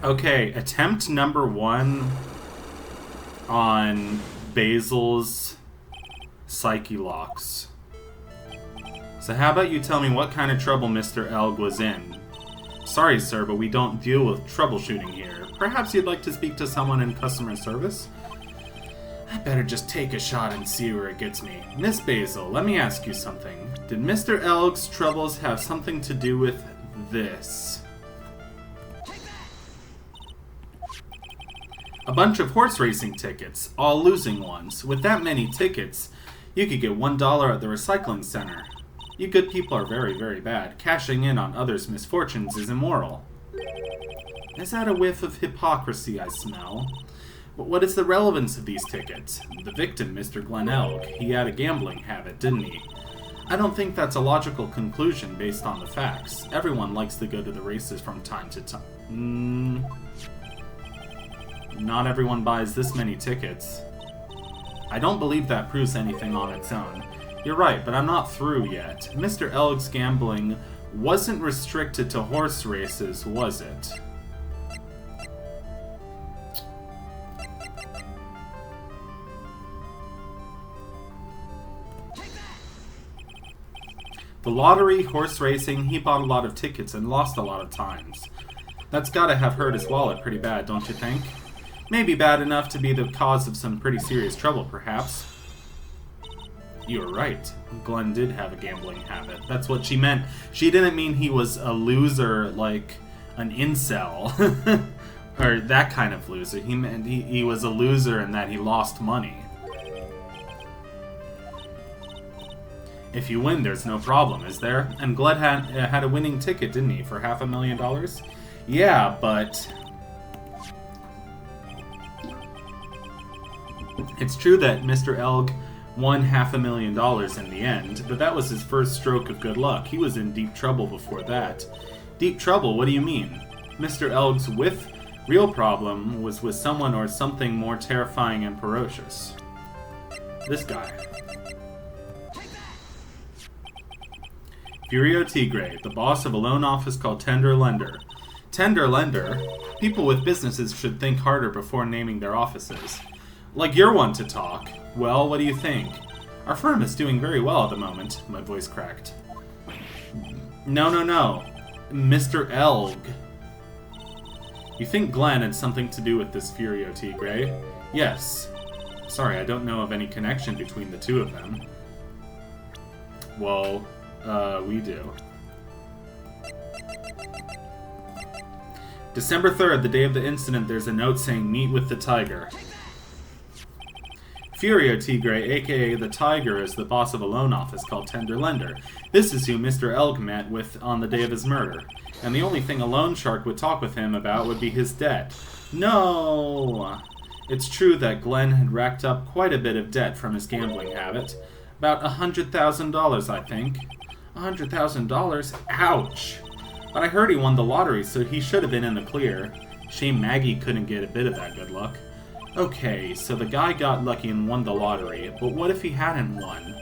Okay, attempt number 1 on Basil's psyche locks. So how about you tell me what kind of trouble Mr. Elg was in? Sorry, sir, but we don't deal with troubleshooting here. Perhaps you'd like to speak to someone in customer service? I better just take a shot and see where it gets me. Miss Basil, let me ask you something. Did Mr. Elg's troubles have something to do with this? A bunch of horse racing tickets, all losing ones. With that many tickets, you could get $1 at the recycling center. You good people are very, very bad. Cashing in on others' misfortunes is immoral. Is that a whiff of hypocrisy I smell? But what is the relevance of these tickets? The victim, Mr. Glen Elg, he had a gambling habit, didn't he? I don't think that's a logical conclusion based on the facts. Everyone likes to go to the races from time to time. Not everyone buys this many tickets. I don't believe that proves anything on its own. You're right, but I'm not through yet. Mr. Elg's gambling wasn't restricted to horse races, was it? The lottery, horse racing, he bought a lot of tickets and lost a lot of times. That's gotta have hurt his wallet pretty bad, don't you think? Maybe bad enough to be the cause of some pretty serious trouble, perhaps. You're right. Glenn did have a gambling habit. That's what she meant. She didn't mean he was a loser like an incel. Or that kind of loser. He meant he was a loser in that he lost money. If you win, there's no problem, is there? And Glenn had a winning ticket, didn't he, for $500,000? Yeah, but... It's true that Mr. Elg won $500,000 in the end, but that was his first stroke of good luck. He was in deep trouble before that. Deep trouble? What do you mean? Mr. Elg's real problem was with someone or something more terrifying and ferocious. This guy. Furio Tigre, the boss of a loan office called Tender Lender. Tender Lender? People with businesses should think harder before naming their offices. Like you're one to talk. Well, what do you think? Our firm is doing very well at the moment. My voice cracked. No. Mr. Elg. You think Glenn had something to do with this Furio Tigre? Yes. Sorry, I don't know of any connection between the two of them. Well, we do. December 3rd, the day of the incident, there's a note saying, meet with the Tiger. Furio Tigre, aka the Tiger, is the boss of a loan office called Tender Lender. This is who Mr. Elg met with on the day of his murder. And the only thing a loan shark would talk with him about would be his debt. No! It's true that Glenn had racked up quite a bit of debt from his gambling habit. About $100,000, I think. $100,000? Ouch! But I heard he won the lottery, so he should have been in the clear. Shame Maggie couldn't get a bit of that good luck. Okay, so the guy got lucky and won the lottery, but what if he hadn't won?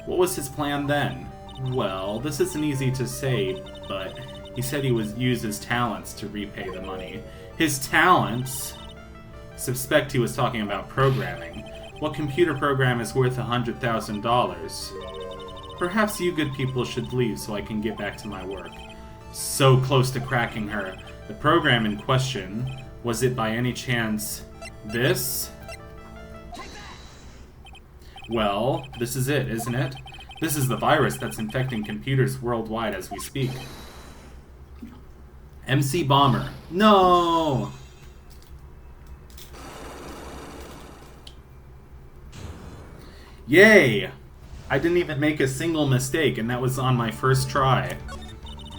What was his plan then? Well, this isn't easy to say, but he said he would use his talents to repay the money. His talents? Suspect he was talking about programming. What computer program is worth $100,000? Perhaps you good people should leave so I can get back to my work. So close to cracking her. The program in question, was it by any chance this? Well, this is it, isn't it? This is the virus that's infecting computers worldwide as we speak. MC Bomber. No! Yay! I didn't even make a single mistake, and that was on my first try.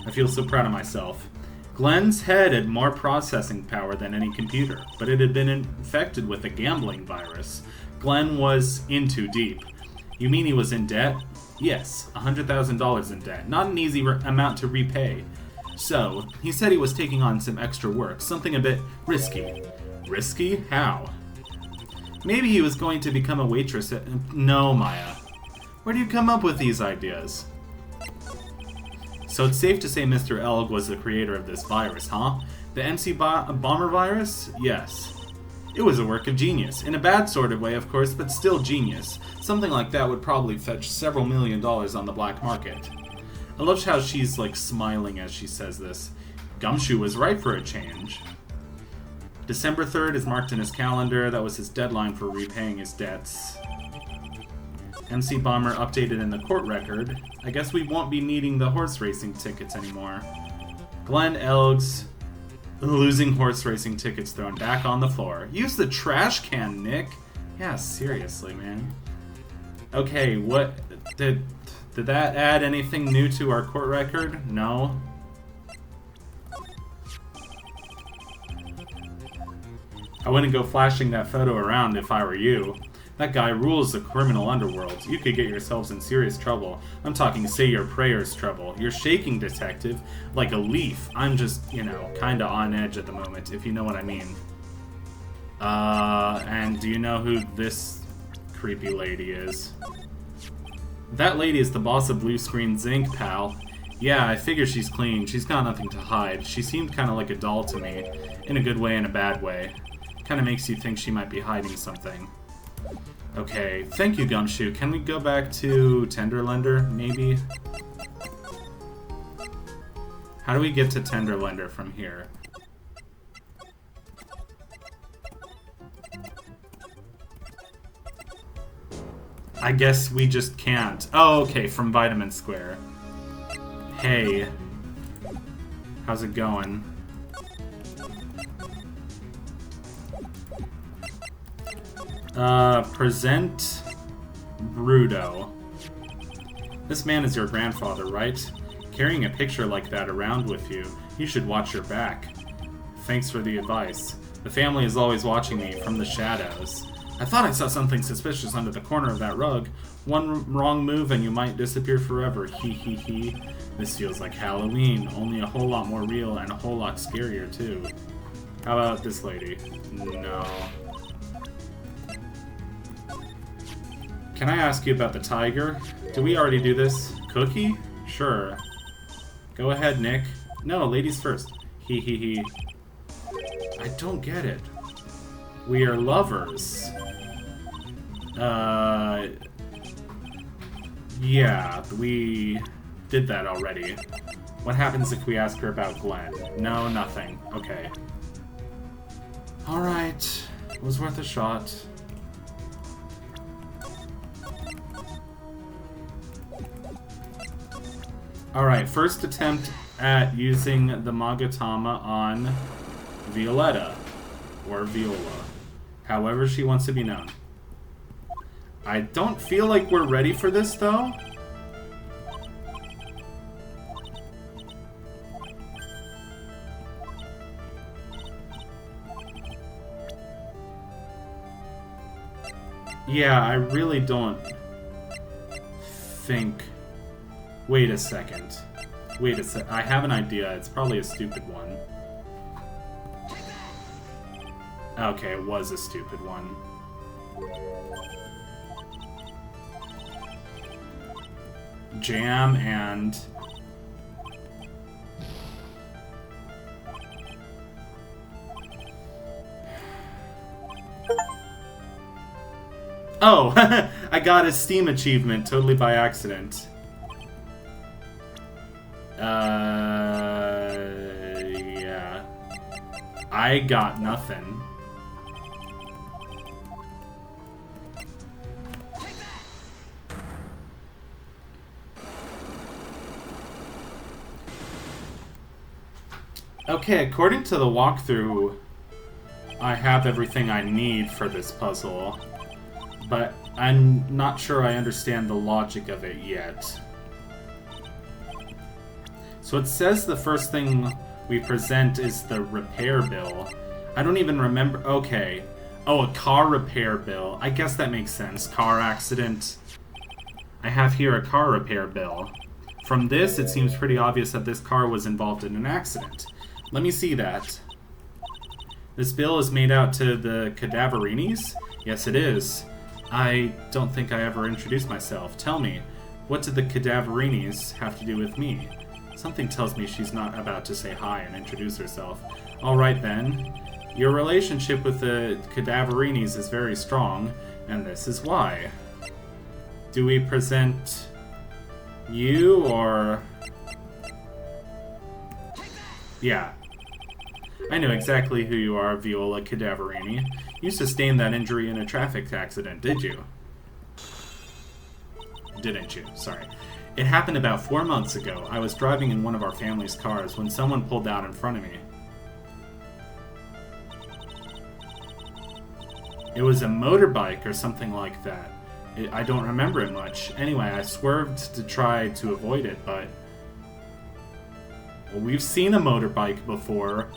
I feel so proud of myself. Glenn's head had more processing power than any computer, but it had been infected with a gambling virus. Glenn was in too deep. You mean he was in debt? Yes, $100,000 in debt. Not an easy amount to repay. So, he said he was taking on some extra work, something a bit risky. Risky? How? Maybe he was going to become a waitress at... No, Maya. Where do you come up with these ideas? So it's safe to say Mr. Elg was the creator of this virus, huh? The Bomber virus? Yes. It was a work of genius. In a bad sort of way, of course, but still genius. Something like that would probably fetch several $1 million on the black market. I love how she's, like, smiling as she says this. Gumshoe was right for a change. December 3rd is marked in his calendar. That was his deadline for repaying his debts. MC Bomber updated in the court record. I guess we won't be needing the horse racing tickets anymore. Glenn Elgs... losing horse racing tickets thrown back on the floor. Use the trash can, Nick. Yeah, seriously, man. Okay, what... Did that add anything new to our court record? No. I wouldn't go flashing that photo around if I were you. That guy rules the criminal underworld. You could get yourselves in serious trouble. I'm talking say your prayers trouble. You're shaking, detective, like a leaf. I'm just, you know, kinda on edge at the moment, if you know what I mean. And do you know who this creepy lady is? That lady is the boss of Blue Screen Zinc, pal. Yeah, I figure she's clean. She's got nothing to hide. She seemed kinda like a doll to me. In a good way and a bad way. Kinda makes you think she might be hiding something. Okay, thank you, Gumshoe. Can we go back to Tenderlender, maybe? How do we get to Tenderlender from here? I guess we just can't. Oh, okay, from Vitamin Square. Hey. How's it going? Present Bruto. This man is your grandfather, right? Carrying a picture like that around with you, you should watch your back. Thanks for the advice. The family is always watching me from the shadows. I thought I saw something suspicious under the corner of that rug. One wrong move and you might disappear forever. Hee hee hee. This feels like Halloween, only a whole lot more real and a whole lot scarier too. How about this lady? No. Can I ask you about the tiger? Did we already do this? Cookie? Sure. Go ahead, Nick. No, ladies first. Hee hee hee. I don't get it. We are lovers. Yeah, we did that already. What happens if we ask her about Glenn? No, nothing. Okay. Alright. It was worth a shot. Alright, first attempt at using the Magatama on Violetta. Or Viola. However she wants to be known. I don't feel like we're ready for this, though. Yeah, I really don't think... Wait a second. Wait a sec. I have an idea. It's probably a stupid one. Okay, it was a stupid one. Jam and... Oh! I got a Steam achievement totally by accident. Yeah. I got nothing. Okay, according to the walkthrough, I have everything I need for this puzzle, but I'm not sure I understand the logic of it yet. So it says the first thing we present is the repair bill. I don't even remember... Okay. Oh, a car repair bill. I guess that makes sense. Car accident. I have here a car repair bill. From this, it seems pretty obvious that this car was involved in an accident. Let me see that. This bill is made out to the Cadaverinis? Yes, it is. I don't think I ever introduced myself. Tell me, what did the Cadaverinis have to do with me? Something tells me she's not about to say hi and introduce herself. Alright then. Your relationship with the Cadaverinis is very strong, and this is why. Do we present you, or... Yeah. I know exactly who you are, Viola Cadaverini. You sustained that injury in a traffic accident, did you? Didn't you? Sorry. It happened about 4 months ago. I was driving in one of our family's cars when someone pulled out in front of me. It was a motorbike or something like that. I don't remember it much. Anyway, I swerved to try to avoid it, but... Well, we've seen a motorbike before.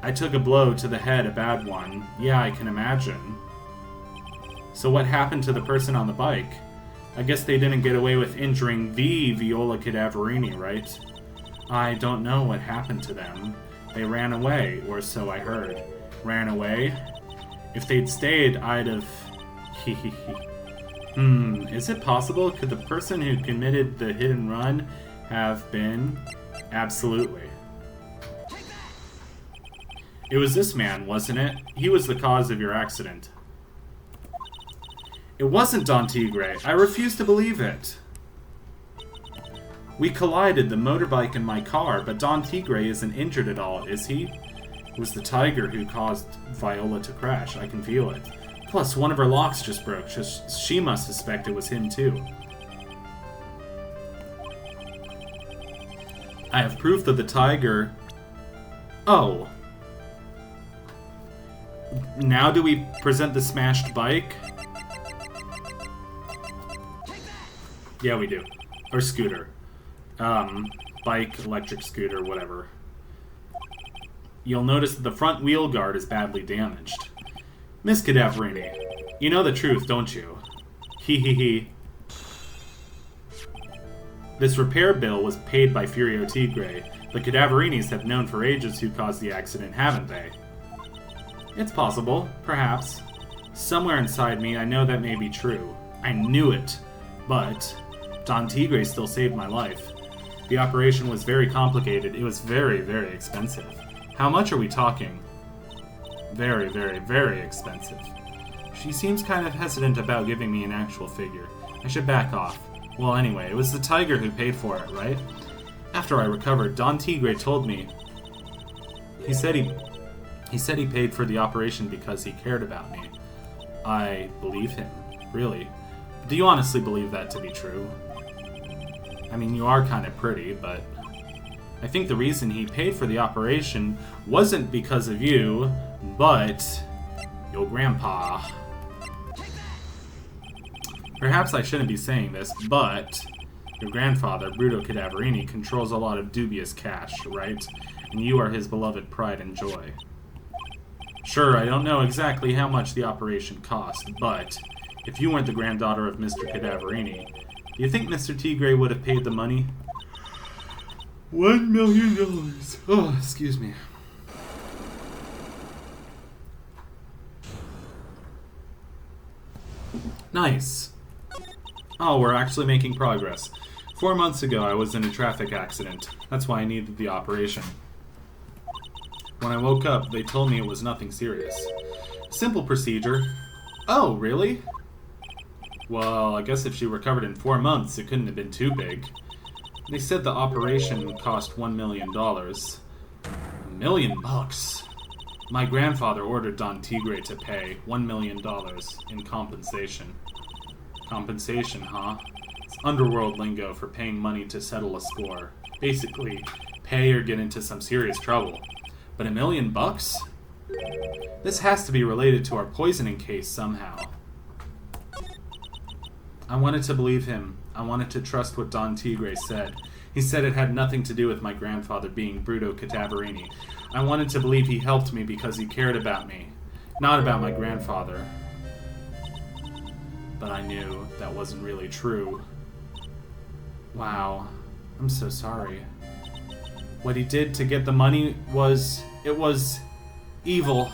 I took a blow to the head, a bad one. Yeah, I can imagine. So what happened to the person on the bike? I guess they didn't get away with injuring the Viola Cadaverini, right? I don't know what happened to them. They ran away, or so I heard. Ran away? If they'd stayed, I'd have... Is it possible? Could the person who committed the hit and run have been? Absolutely. It was this man, wasn't it? He was the cause of your accident. It wasn't Don Tigre. I refuse to believe it. We collided, the motorbike and my car, but Don Tigre isn't injured at all, is he? It was the tiger who caused Viola to crash. I can feel it. Plus, one of her locks just broke. She must suspect it was him, too. I have proof that the tiger... Oh. Now do we present the smashed bike? Yeah, we do. Or scooter. Bike, electric scooter, whatever. You'll notice that the front wheel guard is badly damaged. Miss Cadaverini, you know the truth, don't you? Hee. This repair bill was paid by Furio Tigre. The Cadaverinis have known for ages who caused the accident, haven't they? It's possible, perhaps. Somewhere inside me, I know that may be true. I knew it. But Don Tigre still saved my life. The operation was very complicated. It was very, very expensive. How much are we talking? Very, very, very expensive. She seems kind of hesitant about giving me an actual figure. I should back off. Well, anyway, it was the tiger who paid for it, right? After I recovered, Don Tigre told me... He said he paid for the operation because he cared about me. I believe him. Really. Do you honestly believe that to be true? I mean, you are kind of pretty, but... I think the reason he paid for the operation wasn't because of you, but... your grandpa. Perhaps I shouldn't be saying this, but... your grandfather, Bruto Cadaverini, controls a lot of dubious cash, right? And you are his beloved pride and joy. Sure, I don't know exactly how much the operation cost, but... if you weren't the granddaughter of Mr. Cadaverini, do you think Mr. Tigre would have paid the money? $1 million. Oh, excuse me. Nice. Oh, we're actually making progress. 4 months ago, I was in a traffic accident. That's why I needed the operation. When I woke up, they told me it was nothing serious. Simple procedure. Oh, really? Well, I guess if she recovered in 4 months, it couldn't have been too big. They said the operation cost $1 million. $1 million bucks? My grandfather ordered Don Tigre to pay $1 million in compensation. Compensation, huh? It's underworld lingo for paying money to settle a score. Basically, pay or get into some serious trouble. But $1 million bucks? This has to be related to our poisoning case somehow. I wanted to believe him. I wanted to trust what Don Tigre said. He said it had nothing to do with my grandfather being Bruto Cadaverini. I wanted to believe he helped me because he cared about me, not about my grandfather. But I knew that wasn't really true. Wow. I'm so sorry. What he did to get the money was... it was... evil.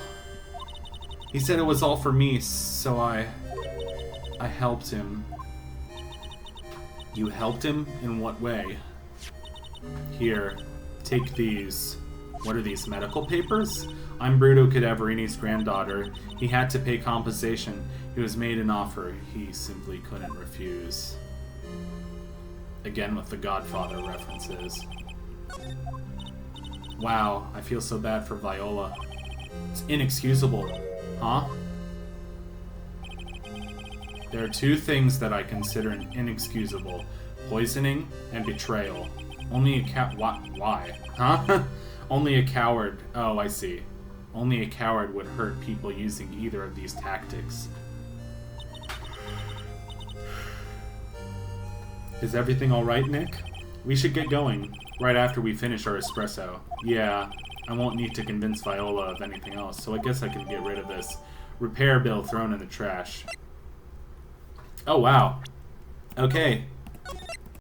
He said it was all for me, so I helped him. You helped him? In what way? Here, take these. What are these, medical papers? I'm Bruto Cadaverini's granddaughter. He had to pay compensation. He was made an offer he simply couldn't refuse. Again with the Godfather references. Wow, I feel so bad for Viola. It's inexcusable, huh? There are two things that I consider inexcusable. Poisoning and betrayal. Only a why? Huh? Only a coward. Oh, I see. Only a coward would hurt people using either of these tactics. Is everything alright, Nick? We should get going, right after we finish our espresso. Yeah, I won't need to convince Viola of anything else, so I guess I can get rid of this repair bill thrown in the trash. Oh, wow. Okay.